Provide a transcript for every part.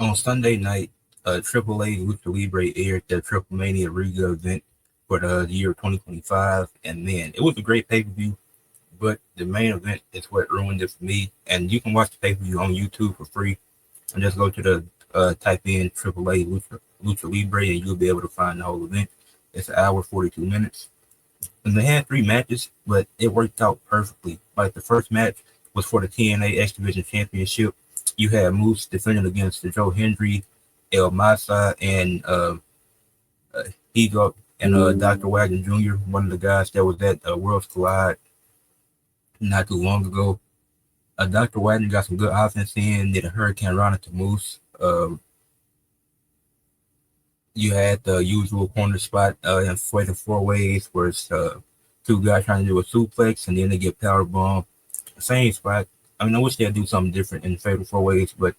On Sunday night, AAA Lucha Libre aired the Triplemania Regia event for the year 2025, and man, it was a great pay-per-view. But the main event is what ruined it for me. And you can watch the pay-per-view on YouTube for free, and just go to the type in AAA Lucha Libre, and you'll be able to find the whole event. It's an hour 42 minutes, and they had three matches, but it worked out perfectly. Like the first match was for the TNA X Division Championship. You had Moose defending against the Joe Hendry, El Masa, and uh, Ego and Dr. Wagner Jr., one of the guys that was at Worlds Collide not too long ago. Dr. Wagner got some good offense in, did a Hurricane Rana to Moose. You had the usual corner spot in Fatal Four Ways where it's two guys trying to do a suplex and then they get power bomb. Same spot. I mean, I wish they'd do something different in Fatal Four Ways, but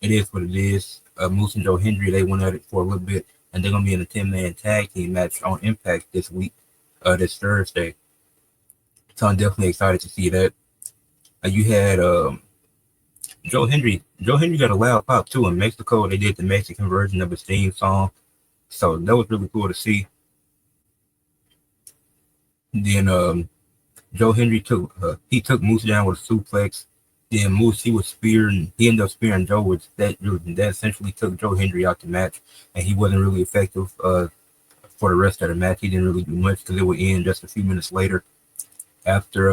it is what it is. Moose and Joe Hendry, they went at it for a little bit, and they're going to be in a 10-man tag team match on Impact this week, this Thursday. So I'm definitely excited to see that. You had Joe Hendry. Joe Hendry got a loud pop too in Mexico. They did the Mexican version of his theme song, so that was really cool to see. Then Joe Hendry took Moose down with a suplex. Then Moose he ended up spearing Joe, which that essentially took Joe Hendry out the match, and he wasn't really effective for the rest of the match. He didn't really do much because it would end just a few minutes later after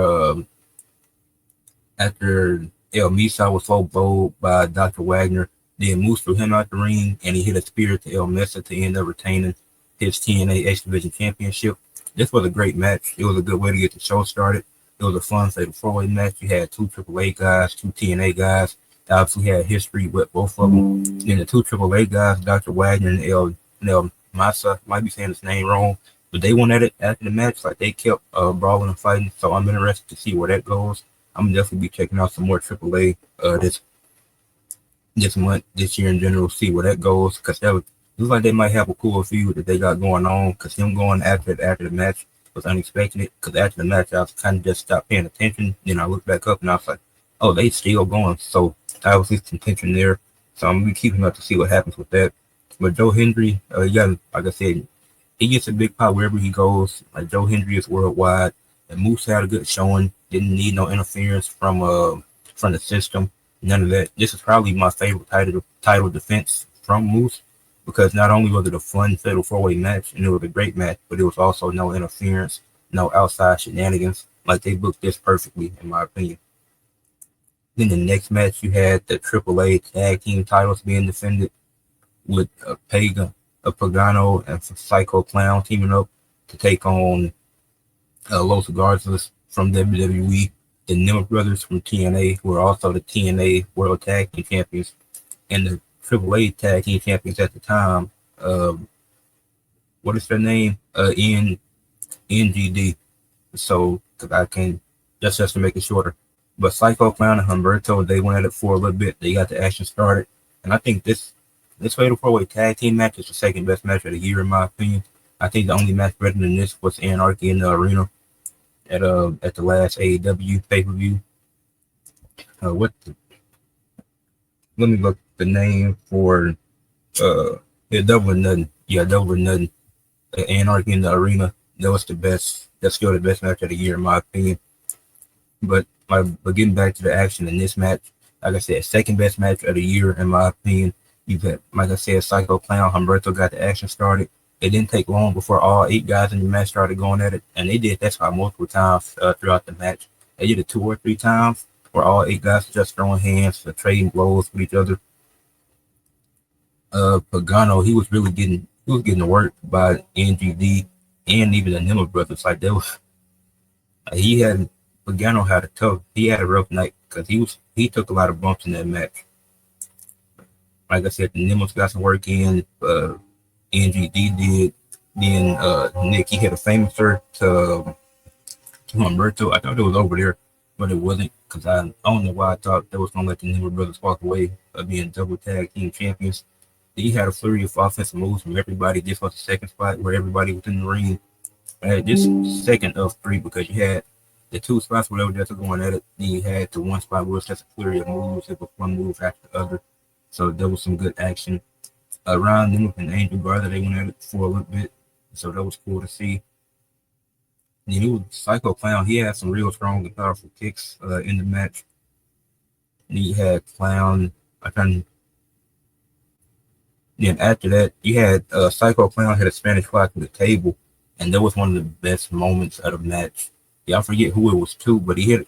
after El Misa was so bowled by Dr. Wagner. Then Moose threw him out the ring, and he hit a spear to El Mesa to end up retaining his TNA X Division Championship. This was a great match. It was a good way to get the show started. It was a fun fatal four-way match. You had two AAA guys, two TNA guys. They obviously had history with both of them. Then the two AAA guys, Dr. Wagner and El Masa, might be saying his name wrong, but they went at it after the match. Like they kept brawling and fighting. So I'm interested to see where that goes. I'm gonna definitely be checking out some more AAA this month, this year in general, see where that goes. Because that looks like they might have a cool feud that they got going on. Because him going after the match was unexpected. Because after the match, I was kind of just stopped paying attention. Then I looked back up and I was like, oh, they still going. So I was some tension there. So I'm gonna be keeping up to see what happens with that. But Joe Hendry, like I said, he gets a big pop wherever he goes. Like Joe Hendry is worldwide. And Moose had a good showing. Didn't need no interference from the system. None of that. This is probably my favorite title defense from Moose, because not only was it a fun fatal four-way match and it was a great match, but it was also no interference, no outside shenanigans. Like they booked this perfectly, in my opinion. Then the next match, you had the AAA tag team titles being defended with Pagano and Psycho Clown teaming up to take on Los Garzas from WWE, the Nimmer Brothers from TNA, who are also the TNA World Tag Team Champions, and the AAA Tag Team Champions at the time. What is their name? NGD. So, because I can, just to make it shorter. But Psycho Clown and Humberto, they went at it for a little bit. They got the action started. And I think this Fatal 4-Way Tag Team match is the second best match of the year, in my opinion. I think the only match better than this was Anarchy in the Arena at the last AEW pay-per-view. Let me look the name for Double or Nothing. Yeah, Double or Nothing. Anarchy in the Arena. That's still the best match of the year, in my opinion. But getting back to the action in this match, like I said, second best match of the year, in my opinion. You got, like I said, Psycho Clown, Humberto got the action started. It didn't take long before all 8 guys in the match started going at it, and they did that multiple times throughout the match. They did it 2 or 3 times where all 8 guys just throwing hands, trading blows with each other. Pagano, he was getting worked by NGD and even the Nimmer Brothers. Like Pagano had a rough night because he took a lot of bumps in that match. Like I said, the Nimmers got some work in. NGD did. Then Nick, he hit a famouser to Humberto. I thought it was over there, but it wasn't, because I don't know why I thought that was going to let the Nimmer Brothers walk away being double tag team champions. He had a flurry of offensive moves from everybody. This was the second spot where everybody was in the ring. This second of 3, because you had the 2 spots where they were just going at it. Then you had the 1 spot where it was just a flurry of moves. It was one move after the other. So there was some good action around them and Angel Garza. They went at it for a little bit, so that was cool to see. Then he was Psycho Clown. He had some real strong and powerful kicks in the match. And he had Clown. I can. Then after that, you had Psycho Clown hit a Spanish fly through the table, and that was one of the best moments of the match. Yeah, I forget who it was to, but he hit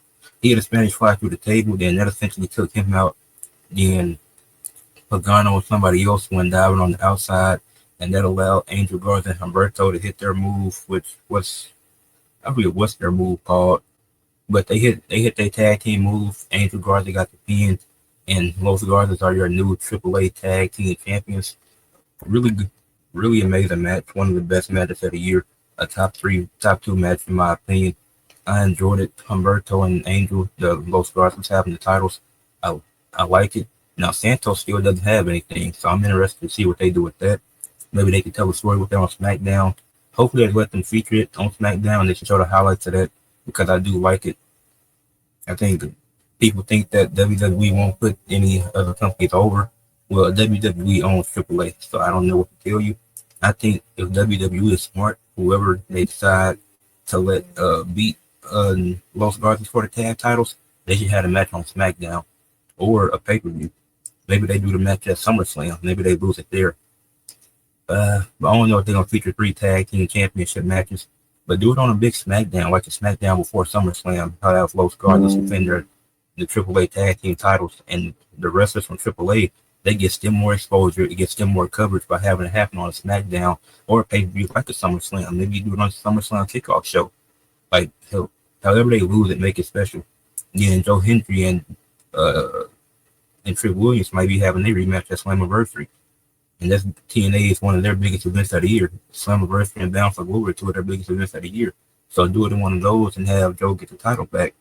a Spanish fly through the table. Then that essentially took him out. Then Pagano and somebody else went diving on the outside, and that allowed Angel Garza and Humberto to hit their move, which was I forget what's their move called, but they hit their tag team move. Angel Garza got the pin, and Los Garzas are your new AAA tag team champions. Really good, really amazing match. One of the best matches of the year. A top two match in my opinion. I enjoyed it. Humberto and Angel, the Los Garzas having the titles. I I like it. Now Santos still doesn't have anything, so I'm interested to see what they do with that. Maybe they can tell a story with that on SmackDown. Hopefully they let them feature it on SmackDown and they can show the highlights of that because I do like it. I think people think that WWE won't put any other companies over. Well, WWE owns AAA, so I don't know what to tell you. I think if WWE is smart, whoever they decide to let beat Los Garcias for the tag titles, they should have a match on SmackDown or a pay-per-view. Maybe they do the match at SummerSlam. Maybe they lose it there. But I don't know if they're gonna feature 3 tag team championship matches. But do it on a big SmackDown, like the SmackDown before SummerSlam. Have Los Garcias defend the AAA tag team titles, and the wrestlers from AAA, they get them more exposure. It gets them more coverage by having it happen on a SmackDown or a pay-per-view like a SummerSlam. Maybe you do it on a SummerSlam kickoff show. Like however they lose it, make it special. Yeah, and Joe Hendry and Trick Williams might be having their rematch at Slammiversary. And that's TNA is one of their biggest events of the year. Slammiversary and Bound for Glory, 2 of their biggest events of the year. So do it in one of those and have Joe get the title back.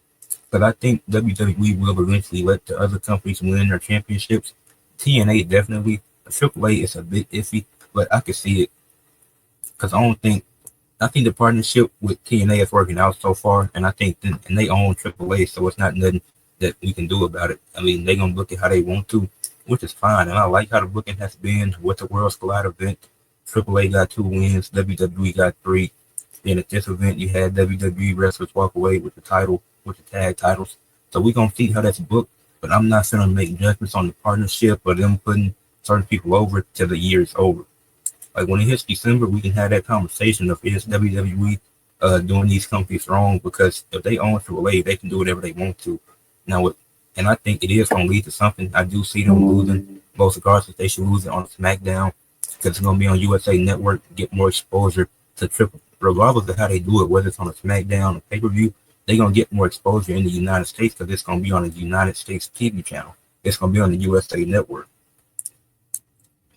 But I think WWE will eventually let the other companies win their championships. TNA definitely. AAA is a bit iffy, but I can see it. Because I think the partnership with TNA is working out so far, and I think and they own AAA, so it's not nothing that we can do about it. I mean, they're gonna book it how they want to, which is fine. And I like how the booking has been with the Worlds Collide event. AAA got 2 wins, WWE got 3. Then at this event, you had WWE wrestlers walk away with the title, with the tag titles. So we're gonna see how that's booked. But I'm not gonna make judgments on the partnership or them putting certain people over till the year is over. Like when it hits December, we can have that conversation of is WWE doing these companies wrong, because if they own AAA, they can do whatever they want to. Now, and I think it is going to lead to something. I do see them losing. Most regardless, they should lose it on SmackDown because it's going to be on USA Network, get more exposure to Triple. Regardless of how they do it, whether it's on a SmackDown or pay-per-view, they're going to get more exposure in the United States because it's going to be on the United States TV channel. It's going to be on the USA Network.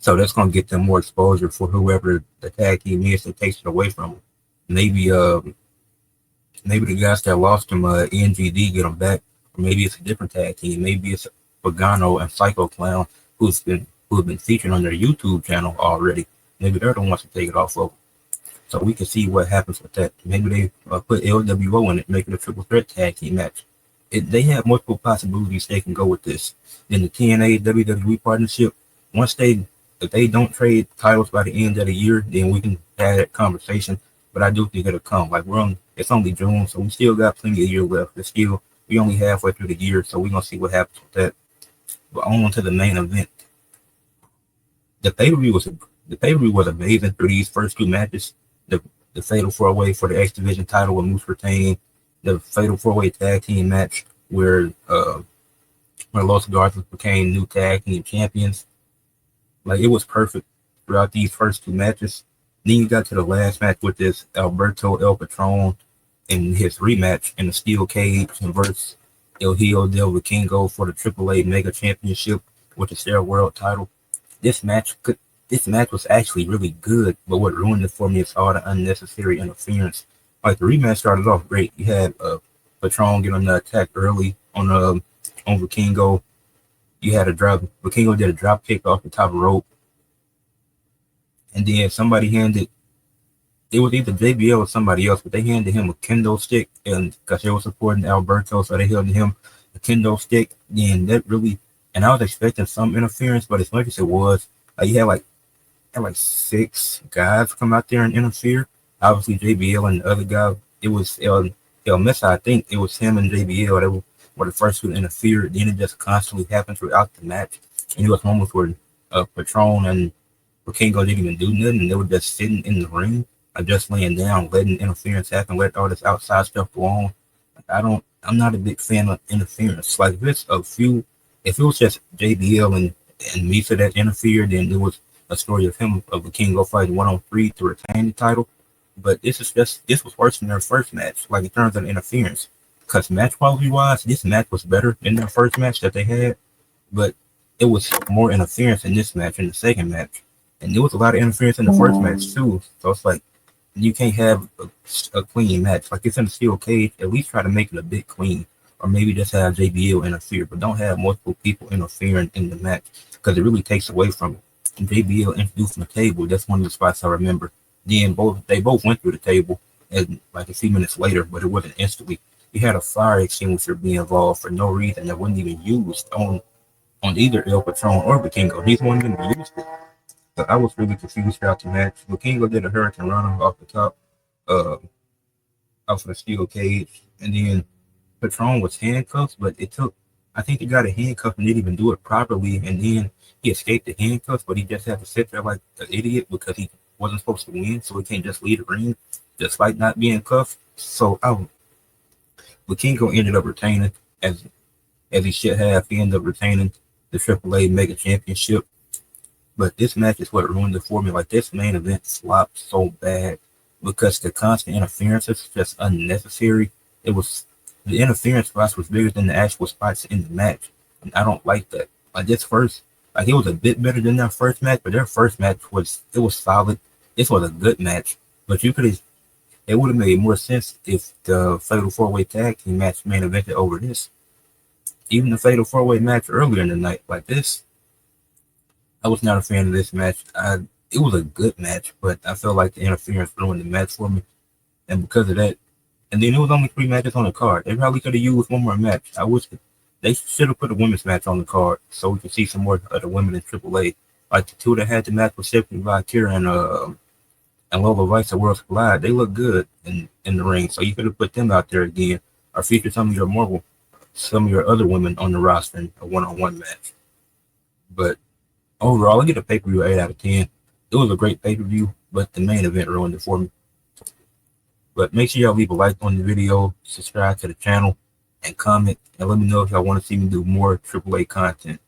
So that's going to get them more exposure for whoever the tag team is that takes it away from them. Maybe the guys that lost them, NGD, get them back. Or maybe it's a different tag team. Maybe it's Pagano and Psycho Clown who have been featured on their YouTube channel already. Maybe they're the ones to take it off of. So we can see what happens with that. Maybe they put LWO in it, make it a triple threat tag team match. They have multiple possibilities they can go with this. Then the TNA WWE partnership, if they don't trade titles by the end of the year, then we can have that conversation. But I do think it'll come. Like it's only June, so we still got plenty of year left. We only halfway through the year, so we're gonna see what happens with that. But on to the main event. The pay-per-view was amazing through these first 2 matches. The Fatal 4-Way for the X Division title with Moose retained. The Fatal 4-Way tag team match where Los Garcias became new tag team champions. Like, it was perfect throughout these first 2 matches. Then you got to the last match with this Alberto El Patron in his rematch in the steel cage versus El Hijo del Vikingo for the AAA Mega Championship with the Share World title. This match was actually really good, but what ruined it for me is all the unnecessary interference. Like, the rematch started off great. You had Patron get on the attack early on Vikingo. You had Vikingo did a drop kick off the top rope. And then somebody it was either JBL or somebody else, but they handed him a kendo stick, and because they were supporting Alberto, so they held him a kendo stick. And and I was expecting some interference, but as much as it was, you had like 6 guys come out there and interfere. Obviously, JBL and the other guy, it was El Mesa, I think it was him and JBL that were the first to interfere. Then it just constantly happened throughout the match, and it was moments where Patron and Kingo didn't even do nothing, and they were just sitting in the ring, just laying down, letting interference happen, let all this outside stuff go on. I'm not a big fan of interference. Like if it was just JBL and Misa that interfered, then it was a story of him of the King go fighting 1-on-3 to retain the title. But this was worse than their first match, like in terms of interference. Because match quality wise, this match was better than their first match that they had, but it was more interference in this match than the second match. And there was a lot of interference in the first match too. So it's like you can't have a clean match. Like it's in a steel cage, at least try to make it a bit clean. Or maybe just have JBL interfere, but don't have multiple people interfering in the match because it really takes away from it. JBL introducing the table, that's one of the spots I remember. Then they both went through the table and like a few minutes later, but it wasn't instantly. You had a fire extinguisher being involved for no reason that wasn't even used on either El Patron or Vikingo. He's one of them used it. So I was really confused throughout the match. Vikingo did a hurricane runner off the top, uh, off of the steel cage, and then Patron was handcuffed, but I think he got a handcuff and didn't even do it properly, and then he escaped the handcuffs, but he just had to sit there like an idiot because he wasn't supposed to win, so he can't just leave the ring, despite not being cuffed. So, Vikingo ended up retaining, as he should have. He ended up retaining the AAA Mega Championship. But this match is what ruined it for me. Like, this main event flopped so bad because the constant interference is just unnecessary. The interference spots was bigger than the actual spots in the match. And I don't like that. Like, it was a bit better than their first match, but their first match was solid. This was a good match. But it would have made more sense if the Fatal 4-Way Tag Team match main evented over this. Even the Fatal 4-Way match earlier in the night, like this, I was not a fan of this match. It was a good match, but I felt like the interference ruined the match for me. And because of that, and then it was only 3 matches on the card. They probably could have used one more match. I wish they should have put a women's match on the card so we could see some more of the women in AAA. Like the 2 that had the match with Stephanie Valkyria and Lola Vice at Worlds Collide. They look good in the ring, so you could have put them out there again or featured some of your other women on the roster in a one-on-one match. But overall, I get a pay-per-view 8 out of 10. It was a great pay-per-view, but the main event ruined it for me. But make sure y'all leave a like on the video, subscribe to the channel, and comment, and let me know if y'all want to see me do more AAA content.